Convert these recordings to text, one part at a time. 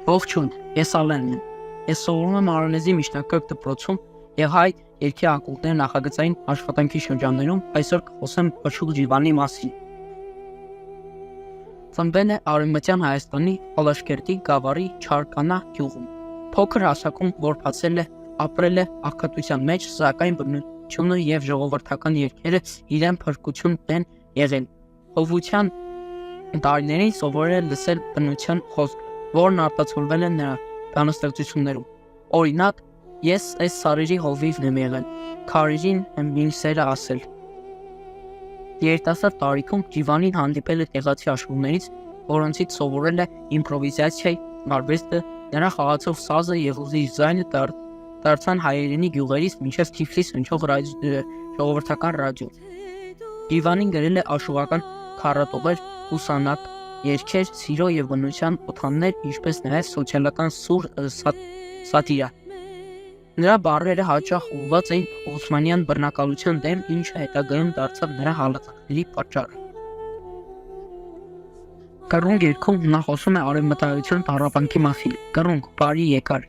Ողջույն, ես Ալենն եմ։ Ես սովորում եմ Արոնեզի միջնակարգ դպրոցում եւ հայ երգի ակումբների նախագծային աշխատանքի շրջաններում այսօր կխոսեմ Փաշուլ Ջիվանի մասին։ Ծնվել է Արևմտյան Հայաստանի Ալաշկերտի գավառի Չարկանա գյուղում։ Փոքր հասակում որբացել է, ապրել է աղքատության մեջ, սակայն բնությունը եւ ժողովրդական երգերը իրեն փրկություն են եղել։ Հովության տարիներին սովորել է լսել բնության խոսք, որն արտացոլվել է նրա բանաստեղծություններում։ Օրինակ, ես այս սարերի հովիվն եմ եղել, քարերին եմ իմ սերը ասել։ Երիտասարդ տարիքում Ջիվանին հանդիպել է տեղացի աշխուժներից, որոնցից սովորել է իմպրովիզացիայի արվեստը, նրա խաղացող սազը եւ ուզիչ ձայնը դարձան հայերենի գյուղերից մինչև Թիֆլիս հնչող ժողովրդական ռադիո։ Ջիվանին գրել է աշխուժական քառատողեր, ուսանակ, երգեր, սիրո եւ բնության օթաններ, ինչպես նաեւ սոցիալական սուր սատիրա։ Նրա բառերը հաճախ ուղղված էին օսմանյան բռնակալության դեմ, ինչը հետագայում դարձավ նրա հալածանքների պատճառը։ Կռունկ երգում նա խոսում է արևմտայության տառապանքի մասին։ Կռունկ, բարի եկար,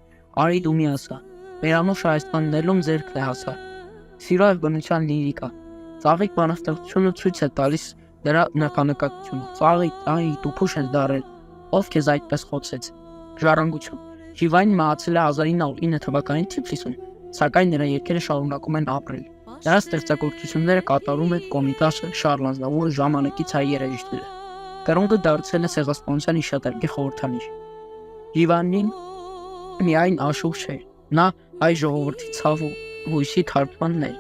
արի դու մի ասա, Մերանով Հայաստաններում ձերքն է հասա։ Սիրո եւ բնության լիրիկա։ Ծաղիկ բանաստեղծությունը ցույց է տալիս նրա նկանակությունը։ Ծաղիկ, դու փուշ ես դարել, ով քեզ այդպես խոցեց։ Ժառանգություն։ Ջիվանին մահացել է 1909 թվականին Թիֆլիսում, սակայն նրա երգերը շարունակում են ապրել։ Նրա ստեղծագործությունները կատարում է Կոմիտասը, Շարլ Ազնավուրը, ժամանակից հայ երաժիշտները։ Կռունկը դարձել է ցեղասպանության իշտարքի խորհրդանիշ։ Ջիվանին միայն աշխուժ չէ, նա հայ ժողովրդի ցավ ու հույսի թարգմանն է։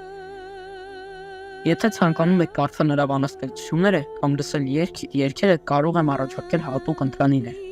Եթե ցանկանում եք կարդալ նրա բանաստեղծությունները կամ լսել երգերը, կարող եմ առաջարկել հատուկ ընտրանիներ։